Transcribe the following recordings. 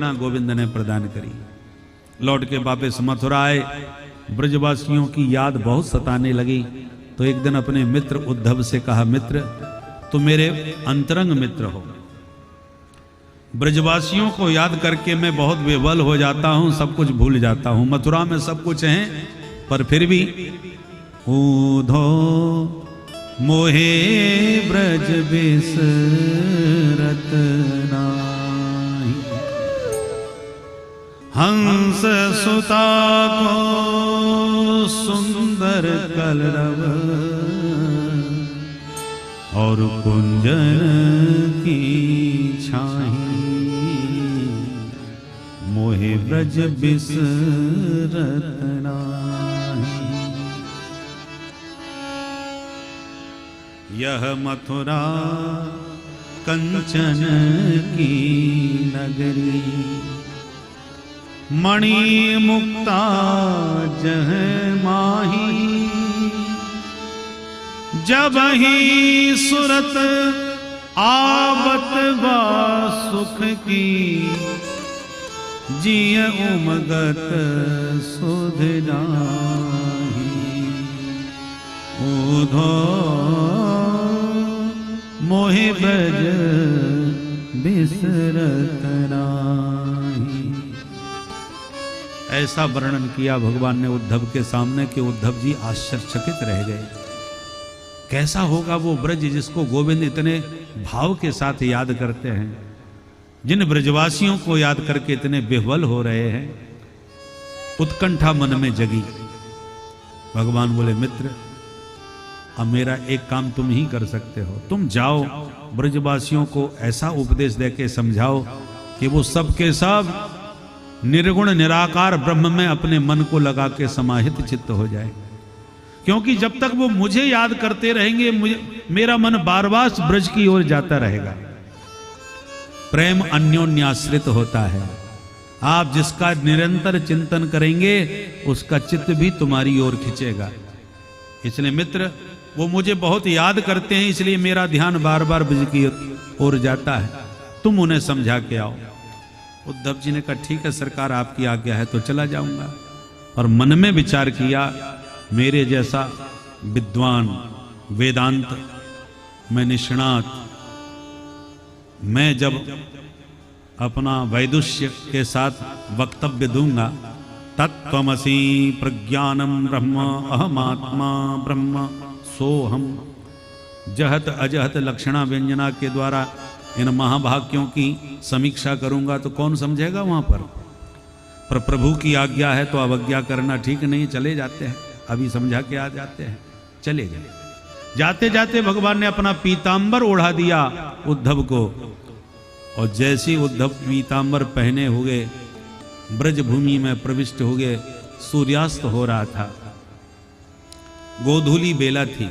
दक्षिणा गोविंद ने प्रदान करी। लौट के वापस मथुरा आए। ब्रजवासियों की याद बहुत सताने लगी, तो एक दिन अपने मित्र उद्धव से कहा, मित्र तुम मेरे अंतरंग मित्र हो, ब्रजवासियों को याद करके मैं बहुत विवल हो जाता हूं, सब कुछ भूल जाता हूं। मथुरा में सब कुछ है, पर फिर भी ऊधो मोहे ब्रज बिसरत नाही, हंस सुता को सुंदर कलरव और कुंजन की छाही, मोहे ब्रज बिसरत नाही। यह मथुरा कंचन की नगरी, मणि मुक्ता जह माही, जब ही सुरत आवत बा सुख की, जिय उमगत सुध नाही, ऊधो मोहि ब्रज बिसरत नाही। ऐसा वर्णन किया भगवान ने उद्धव के सामने कि उद्धव जी आश्चर्यचकित रह गए। कैसा होगा वो ब्रज जिसको गोविंद इतने भाव के साथ याद करते हैं, जिन ब्रजवासियों को याद करके इतने विह्वल हो रहे हैं। उत्कंठा मन में जगी। भगवान बोले, मित्र अब मेरा एक काम तुम ही कर सकते हो, तुम जाओ ब्रजवासियों को ऐसा उपदेश देके समझाओ कि वो सब के सब निर्गुण निराकार ब्रह्म में अपने मन को लगा के समाहित चित्त हो जाए। क्योंकि जब तक वो मुझे याद करते रहेंगे, मेरा मन बार बार ब्रज की ओर जाता रहेगा। प्रेम अन्योन्याश्रित होता है। आप जिसका निरंतर चिंतन करेंगे, उसका चित्त भी तुम्हारी ओर खींचेगा। इसलिए मित्र, वो मुझे बहुत याद करते हैं, इसलिए मेरा ध्यान बार बार ब्रज की ओर जाता है, तुम उन्हें समझा के आओ। उद्धव जी ने कहा, ठीक है सरकार, आपकी आज्ञा है तो चला जाऊंगा। और मन में विचार किया, मेरे जैसा विद्वान, वेदांत में निष्णात, मैं जब अपना वैदुष्य के साथ वक्तव्य दूंगा, तत्त्वमसि प्रज्ञानम ब्रह्म अहमात्मा ब्रह्म सोहम, जहत अजहत लक्षणा व्यंजना के द्वारा इन महाभाग्यों की समीक्षा करूंगा तो कौन समझेगा वहां पर प्रभु की आज्ञा है तो अवज्ञा करना ठीक नहीं। चले जाते हैं, अभी समझा के आ जाते हैं, चले गए। जाते जाते भगवान ने अपना पीतांबर ओढ़ा दिया उद्धव को, और जैसे उद्धव पीतांबर पहने हुए ब्रज भूमि में प्रविष्ट हो गए, सूर्यास्त हो रहा था, गोधूली बेला थी,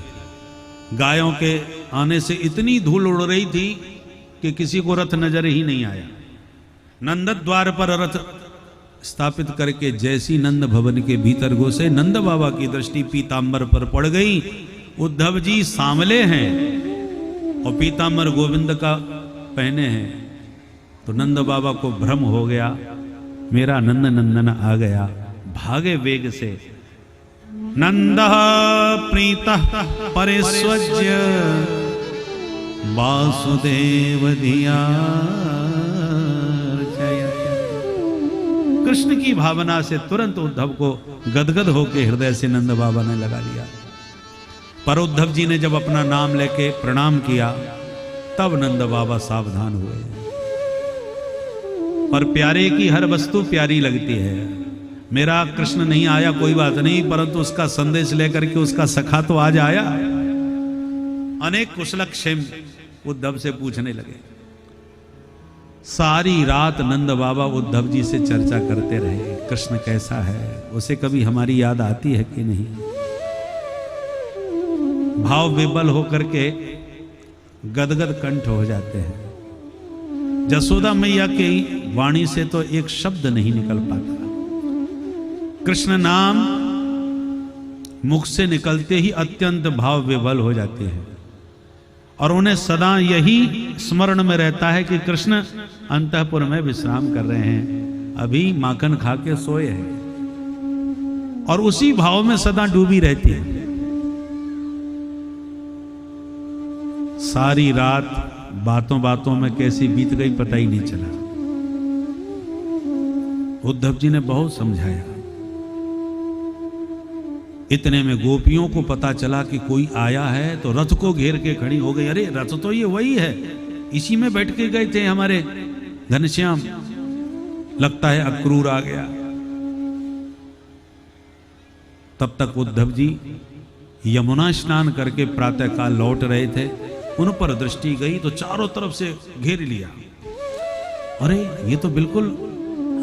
गायों के आने से इतनी धूल उड़ रही थी कि किसी को रथ नजर ही नहीं आया। नंद द्वार पर रथ स्थापित करके जैसी नंद भवन के भीतर घुसे, नंद बाबा की दृष्टि पीतांबर पर पड़ गई। उद्धव जी सांवले हैं और पीतांबर गोविंद का पहने हैं, तो नंद बाबा को भ्रम हो गया, मेरा नंद नंदन आ गया। भागे वेग से। नंद प्रीतः परिस्वज्य वासुदेव धिया। कृष्ण की भावना से तुरंत उद्धव को गदगद होकर हृदय से नंद बाबा ने लगा लिया। पर उद्धव जी ने जब अपना नाम लेके प्रणाम किया, तब नंद बाबा सावधान हुए। पर प्यारे की हर वस्तु प्यारी लगती है। मेरा कृष्ण नहीं आया कोई बात नहीं, परंतु उसका संदेश लेकर के उसका सखा तो आज आया। अनेक कुशलक्षेम उद्धव से पूछने लगे। सारी रात नंद बाबा उद्धव जी से चर्चा करते रहे, कृष्ण कैसा है, उसे कभी हमारी याद आती है कि नहीं। भाव विबल होकर के गदगद कंठ हो जाते हैं। जसोदा मैया की वाणी से तो एक शब्द नहीं निकल पाता। कृष्ण नाम मुख से निकलते ही अत्यंत भाव विबल हो जाते हैं। और उन्हें सदा यही स्मरण में रहता है कि कृष्ण अंतःपुर में विश्राम कर रहे हैं, अभी माखन खा के सोए हैं, और उसी भाव में सदा डूबी रहती है। सारी रात बातों बातों में कैसी बीत गई पता ही नहीं चला। उद्धव जी ने बहुत समझाया। इतने में गोपियों को पता चला कि कोई आया है, तो रथ को घेर के खड़ी हो गई। अरे रथ तो ये वही है, इसी में बैठ के गए थे हमारे घनश्याम, लगता है अक्रूर आ गया। तब तक उद्धव जी यमुना स्नान करके प्रातःकाल लौट रहे थे। उन पर दृष्टि गई तो चारों तरफ से घेर लिया। अरे ये तो बिल्कुल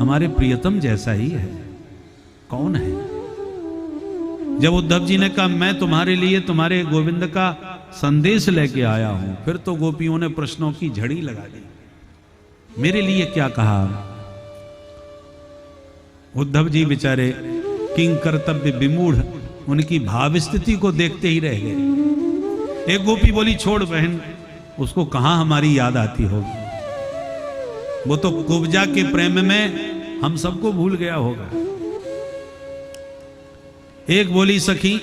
हमारे प्रियतम जैसा ही है, कौन है? जब उद्धव जी ने कहा मैं तुम्हारे लिए तुम्हारे गोविंद का संदेश लेके आया हूं, फिर तो गोपियों ने प्रश्नों की झड़ी लगा दी। मेरे लिए क्या कहा? उद्धव जी बेचारे किंग कर्तव्य विमूढ़ उनकी भाव स्थिति को देखते ही रह गए। एक गोपी बोली, छोड़ बहन, उसको कहां हमारी याद आती होगी, वो तो कुब्जा के प्रेम में हम सबको भूल गया होगा। एक बोली, सखी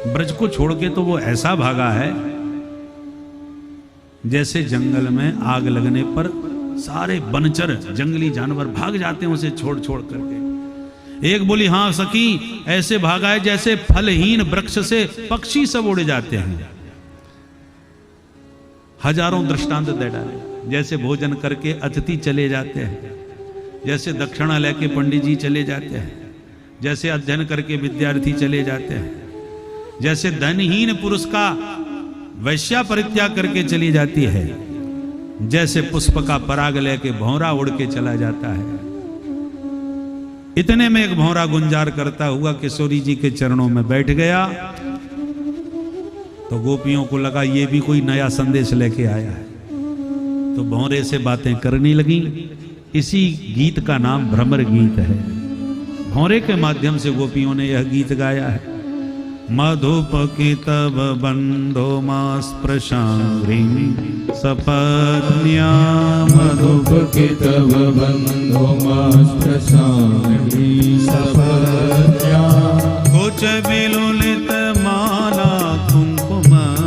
ब्रज को छोड़ के तो वो ऐसा भागा है जैसे जंगल में आग लगने पर सारे बनचर जंगली जानवर भाग जाते हैं उसे छोड़ छोड़ करके। एक बोली, हाँ सखी, ऐसे भागा है जैसे फलहीन वृक्ष से पक्षी सब उड़ जाते हैं। हजारों दृष्टांत दे डाले। जैसे भोजन करके अतिथि चले जाते हैं, जैसे दक्षिणा लेके पंडित जी चले जाते हैं, जैसे अध्ययन करके विद्यार्थी चले जाते हैं, जैसे धनहीन पुरुष का वैश्या परित्याग करके चली जाती है, जैसे पुष्प का पराग लेके भौरा उड़ के चला जाता है। इतने में एक भौरा गुंजार करता हुआ किशोरी जी के चरणों में बैठ गया, तो गोपियों को लगा ये भी कोई नया संदेश लेके आया है, तो भौरे से बातें करने लगी। इसी गीत का नाम भ्रमर गीत है। भौरे के माध्यम से गोपियों ने यह गीत गाया है। मधुपकितव बंधो मास्पृशांग्रीं सपत्न्या, मधुपकितव बंधो मास्पृशांग्रीं सपत्न्या, कुच विलुलित माला कुंकुमस्मश्रुभिः,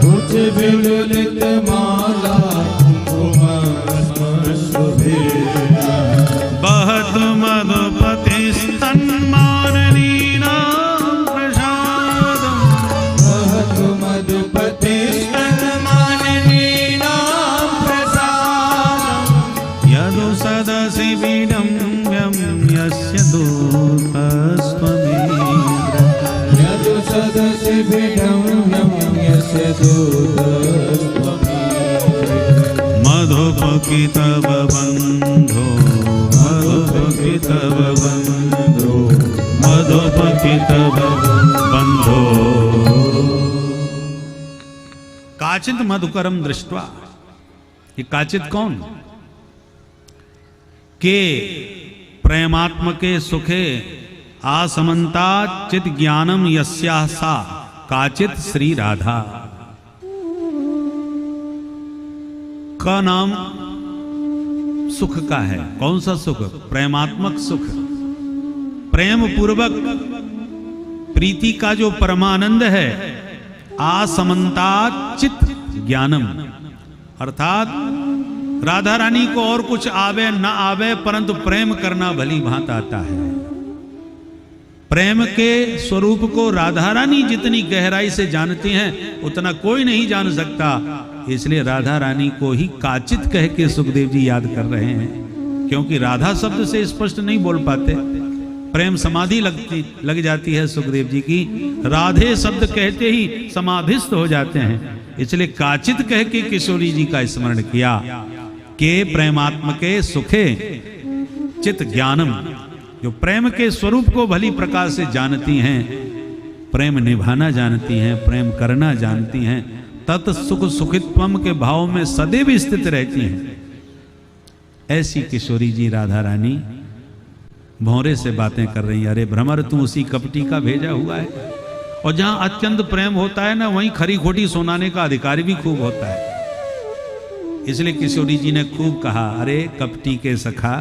कुच विलुलित माला कुंकुमस्मश्रुभिः, बहत मधुपतिस्तन्माननीनां प्रसादम्, बहत मधुपतिस्तन्माननीनां प्रसादम्, यदु सदसि विडम्ब्यं यस्य दूतस्त्वमेव, यदु सदसि विडम्ब्यं यस्य दूतस्त्वमेव, मधुपकितव बन्धो मधुपकितव बन्धो मधुपकितव बन्धो। काचित् मधुकरम दृष्ट्वा, ये काचित कौन? के प्रेमात्मके सुखे आसमंता चित ज्ञानम यस्या सा काचित श्री राधा। का नाम सुख का है। कौन सा सुख? प्रेमात्मक सुख। प्रेम पूर्वक प्रीति का जो परमानंद है। आसमंता चित ज्ञानम, अर्थात राधा रानी को और कुछ आवे न आवे परंतु प्रेम करना भली भांत आता है। प्रेम के स्वरूप को राधा रानी जितनी गहराई से जानती हैं उतना कोई नहीं जान सकता। इसलिए राधा रानी को ही काचित कह के सुखदेव जी याद कर रहे हैं, क्योंकि राधा शब्द से स्पष्ट नहीं बोल पाते। प्रेम समाधि लग जाती है सुखदेव जी की। राधे शब्द कहते ही समाधिस्थ हो जाते हैं। इसलिए काचित कह के किशोरी जी का स्मरण किया। के प्रेमात्म के सुखे चित ज्ञानम, जो प्रेम के स्वरूप को भली प्रकार से जानती हैं, प्रेम निभाना जानती हैं, प्रेम करना जानती हैं, तत् सुख सुखित्वम के भाव में सदैव स्थित रहती हैं। ऐसी किशोरी जी राधा रानी भौरे से बातें कर रही है। अरे भ्रमर, तू उसी कपटी का भेजा हुआ है और जहां अत्यंत प्रेम होता है ना, वहीं खरी खोटी सुनाने का अधिकार भी खूब होता है। इसलिए किशोरी जी ने खूब कहा, अरे कपटी के सखा,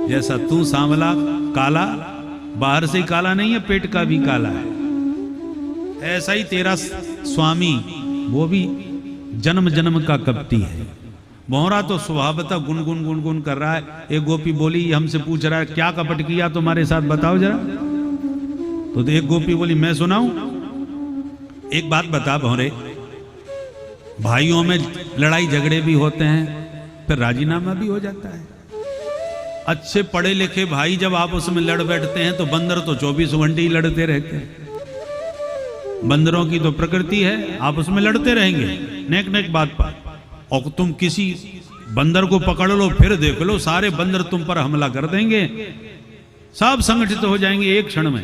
जैसा तू सांवला काला, बाहर से ही काला नहीं है, पेट का भी काला है, ऐसा ही तेरा स्वामी वो भी जन्म जन्म का कपटी है। मोहरा तो स्वभावतः गुनगुन गुनगुन कर रहा है। एक गोपी बोली, हमसे पूछ रहा है क्या कपट किया तुम्हारे साथ, बताओ जरा। तो एक गोपी बोली, मैं सुनाऊं। एक बात बता भौरे, भाइयों में लड़ाई झगड़े भी होते हैं, फिर राजीनामा भी हो जाता है। अच्छे पढ़े लिखे भाई जब आपस में लड़ बैठते हैं तो बंदर तो 24 घंटे ही लड़ते रहते हैं। बंदरों की तो प्रकृति है, आपस में लड़ते रहेंगे नेक नेक बात पर। और तुम किसी बंदर को पकड़ लो, फिर देख लो सारे बंदर तुम पर हमला कर देंगे, सब संगठित हो जाएंगे एक क्षण में।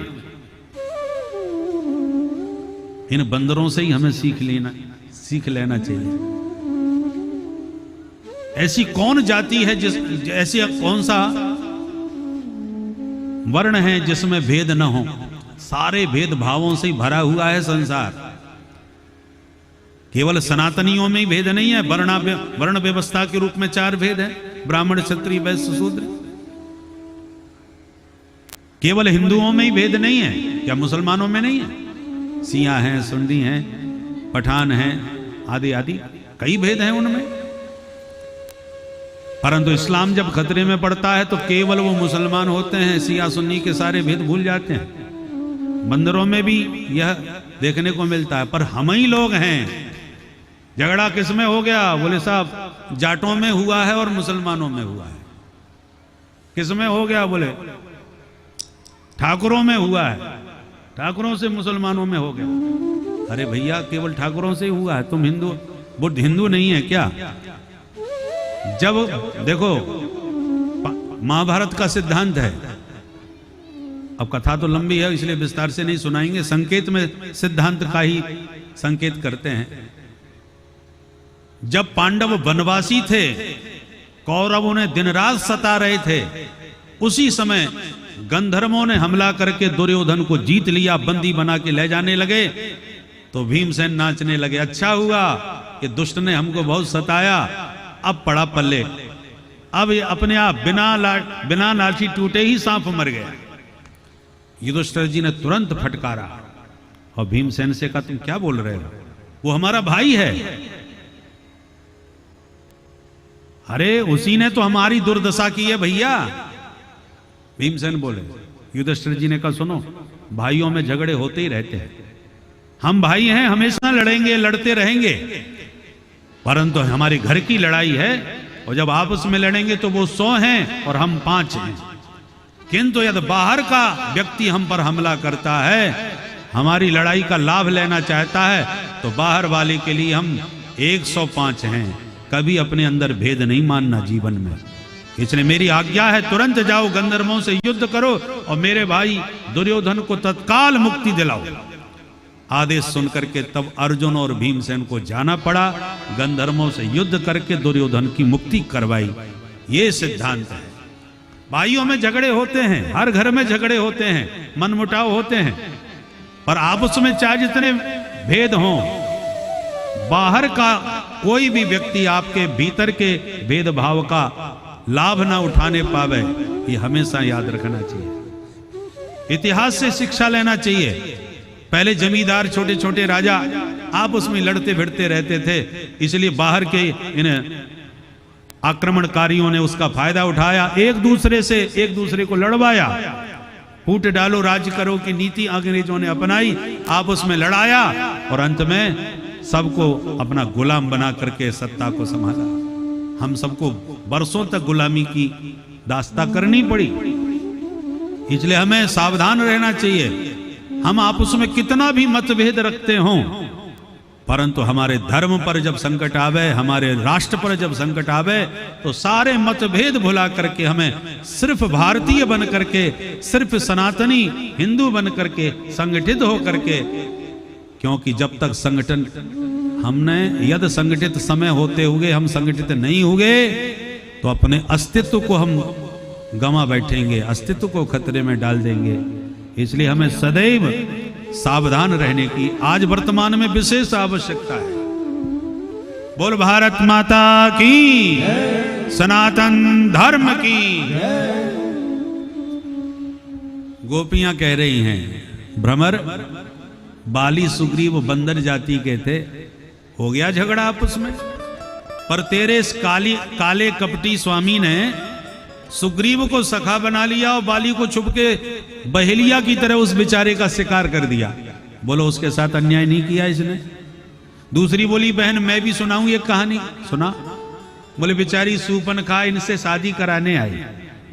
इन बंदरों से ही हमें सीख लेना चाहिए। ऐसी कौन जाति है ऐसी कौन सा वर्ण है जिसमें भेद न हो। सारे भेद भावों से ही भरा हुआ है संसार। केवल सनातनियों में ही भेद नहीं है, वर्ण व्यवस्था के रूप में 4 भेद है, ब्राह्मण क्षत्रिय वैश्य शूद्र। केवल हिंदुओं में ही भेद नहीं है, क्या मुसलमानों में नहीं है? सिया हैं, सुन्नी हैं, पठान हैं, आदि आदि कई भेद हैं उनमें। परंतु इस्लाम जब खतरे में पड़ता है तो केवल वो मुसलमान होते हैं, सिया सुन्नी के सारे भेद भूल जाते हैं। बंदरों में भी यह देखने को मिलता है। पर हम ही लोग हैं। झगड़ा किस में हो गया? बोले साहब जाटों में हुआ है और मुसलमानों में हुआ है। किस में हो गया? बोले ठाकुरों में हुआ है, ठाकुरों से मुसलमानों में हो गया। अरे भैया केवल ठाकुरों से हुआ है, तुम हिंदू बुद्ध हिंदू नहीं है क्या? जब देखो महाभारत का सिद्धांत है, अब कथा तो लंबी है इसलिए विस्तार से नहीं सुनाएंगे, संकेत में सिद्धांत का ही संकेत करते हैं। जब पांडव वनवासी थे, कौरव उन्हें दिन रात सता रहे थे, उसी समय गंधर्वों ने हमला करके दुर्योधन को जीत लिया, बंदी बना के ले जाने लगे। तो भीमसेन नाचने लगे, अच्छा हुआ कि दुष्ट ने हमको बहुत सताया, अब पड़ा पल्ले, अब ये अपने आप बिना लाठी टूटे ही सांप मर गया। युधिष्ठिर जी ने तुरंत फटकारा और भीमसेन से कहा तुम क्या बोल रहे हो, वो हमारा भाई है। अरे उसी ने तो हमारी दुर्दशा की है भैया। भीमसेन बोले, युधिष्ठिर जी ने कहा सुनो, भाइयों में झगड़े होते ही रहते हैं, हम भाई हैं, हमेशा लड़ेंगे, लड़ते रहेंगे, परंतु हमारे घर की लड़ाई है और जब आपस में लड़ेंगे तो वो 100 हैं और हम 5 हैं। किंतु यदि बाहर का व्यक्ति हम पर हमला करता है, हमारी लड़ाई का लाभ लेना चाहता है, तो बाहर वाले के लिए हम 105 हैं। कभी अपने अंदर भेद नहीं मानना जीवन में। इसलिए मेरी आज्ञा है तुरंत जाओ गंधर्वों से युद्ध करो और मेरे भाई दुर्योधन को तत्काल मुक्ति दिलाओ। आदेश सुनकर के तब अर्जुन और भीमसेन को जाना पड़ा, गंधर्वों से युद्ध करके दुर्योधन की मुक्ति करवाई। ये सिद्धांत है। भाइयों में झगड़े होते हैं, हर घर में झगड़े होते हैं, मनमुटाव होते हैं, पर आपस में चाहे जितने भेद हों, बाहर का कोई भी व्यक्ति आपके भीतर के भेदभाव का लाभ ना उठाने पावे, ये हमेशा याद रखना चाहिए। इतिहास से शिक्षा लेना चाहिए। पहले जमींदार, छोटे छोटे राजा आपस में लड़ते भिड़ते रहते थे, इसलिए बाहर के इन आक्रमणकारियों ने उसका फायदा उठाया, एक दूसरे को लड़वाया, फूट डालो राज करो की नीति अंग्रेजों ने अपनाई, आपस में लड़ाया और अंत में सबको अपना गुलाम बना करके सत्ता को संभाला। हम सबको बरसों तक गुलामी की दास्ता करनी पड़ी। इसलिए हमें सावधान रहना चाहिए। हम आपस में कितना भी मतभेद रखते हों, परंतु हमारे धर्म पर जब संकट आवे, हमारे राष्ट्र पर जब संकट आवे, तो सारे मतभेद भुला करके हमें सिर्फ भारतीय बन करके, सिर्फ सनातनी हिंदू बन करके संगठित हो करके, क्योंकि जब तक संगठन हमने यदि संगठित समय होते हुए हम संगठित नहीं हुए तो अपने अस्तित्व को हम गंवा बैठेंगे, अस्तित्व को खतरे में डाल देंगे। इसलिए हमें सदैव सावधान रहने की आज वर्तमान में विशेष आवश्यकता है। बोल भारत माता की, सनातन धर्म की। गोपियां कह रही हैं, भ्रमर, बाली सुग्रीव बंदर जाति के थे, हो गया झगड़ा आपस में, पर तेरे इस काले कपटी स्वामी ने सुग्रीव को सखा बना लिया और बाली को छुप के बहेलिया की तरह उस बेचारे का शिकार कर दिया। बोलो उसके साथ अन्याय नहीं किया इसने? दूसरी बोली, बहन मैं भी सुनाऊं एक कहानी। सुना। बोले बेचारी सूपनखा इनसे शादी कराने आई,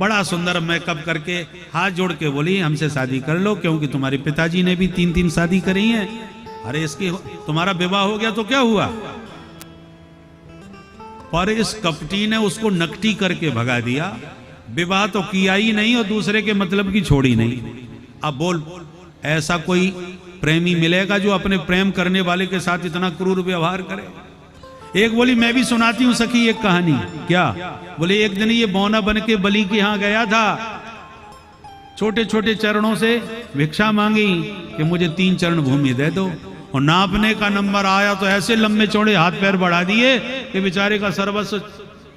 बड़ा सुंदर मेकअप करके हाथ जोड़ के बोली हमसे शादी कर लो, क्योंकि तुम्हारे पिताजी ने भी 3-3 शादी करी हैं। अरे इसकी तुम्हारा विवाह हो गया तो क्या हुआ? पर इस कपटी ने उसको नकटी करके भगा दिया। विवाह तो किया ही नहीं और दूसरे के मतलब की छोड़ी नहीं। अब बोल, ऐसा कोई प्रेमी मिलेगा जो अपने प्रेम करने वाले के साथ इतना क्रूर व्यवहार करे? एक बोली, मैं भी सुनाती हूं सखी एक कहानी। क्या? बोले एक दिन ये बौना बन के बलि के यहां गया था, छोटे छोटे चरणों से भिक्षा मांगी कि मुझे 3 चरण भूमि दे दो, और नापने का नंबर आया तो ऐसे लंबे चौड़े हाथ पैर बढ़ा दिए कि बेचारे का सर्वस्व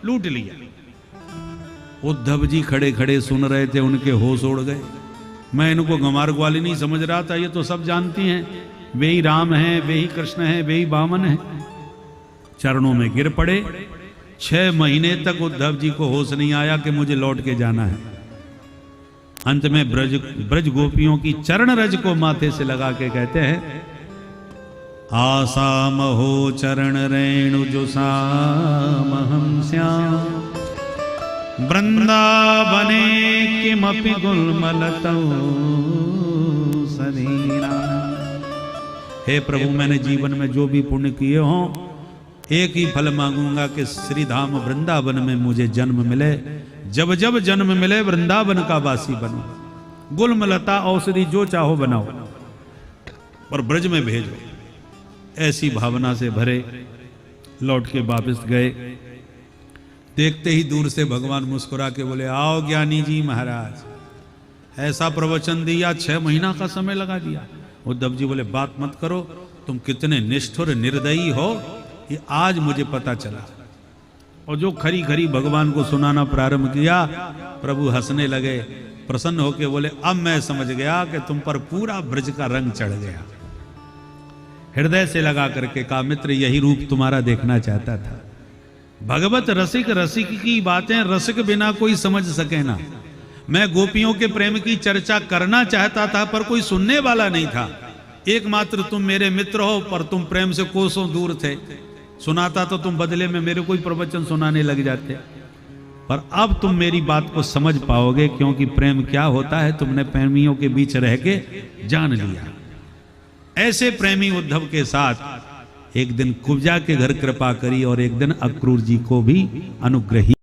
लूट लिया। उद्धव जी खड़े खड़े सुन रहे थे, उनके होश उड़ गए। मैं इनको गंवार ग्वाली नहीं समझ रहा था, ये तो सब जानती हैं, वे ही राम हैं, वे ही कृष्ण हैं, वे ही वामन हैं। चरणों में गिर पड़े। 6 महीने तक उद्धव जी को होश नहीं आया कि मुझे लौट के जाना है। अंत में ब्रज गोपियों की चरण रज को माथे से लगा के कहते हैं, आसाम हो चरण रेणु जो सामहं श्याम, वृंदावने किमपि गुलमलतौ सदीना। हे प्रभु, मैंने जीवन में जो भी पुण्य किए हों, एक ही फल मांगूंगा कि श्री धाम वृंदावन में मुझे जन्म मिले। जब जब जन्म मिले वृंदावन का वासी बनो, गुलमलता औषधि जो चाहो बनाओ, पर ब्रज में भेजो। ऐसी भावना से भरे लौट के वापस गए। देखते ही दूर से भगवान मुस्कुरा के बोले, आओ ज्ञानी जी महाराज। ऐसा प्रवचन दिया, 6 महीना का समय लगा दिया। उद्धव जी बोले, बात मत करो, तुम कितने निष्ठुर निर्दयी हो, ये आज मुझे पता चला। और जो खरी खरी भगवान को सुनाना प्रारंभ किया, प्रभु हंसने लगे, प्रसन्न होके बोले, अब मैं समझ गया कि तुम पर पूरा ब्रज का रंग चढ़ गया। हृदय से लगा करके कहा, मित्र यही रूप तुम्हारा देखना चाहता था। भगवत रसिक रसिक की बातें रसिक बिना कोई समझ सके ना। मैं गोपियों के प्रेम की चर्चा करना चाहता था, पर कोई सुनने वाला नहीं था। एकमात्र तुम मेरे मित्र हो, पर तुम प्रेम से कोसों दूर थे। सुनाता तो तुम बदले में मेरे कोई प्रवचन सुनाने लग जाते, पर अब तुम मेरी बात को समझ पाओगे, क्योंकि प्रेम क्या होता है तुमने प्रेमियों के बीच रह के जान लिया। ऐसे प्रेमी उद्धव के साथ एक दिन कुब्जा के घर कृपा करी और एक दिन अक्रूर जी को भी अनुग्रही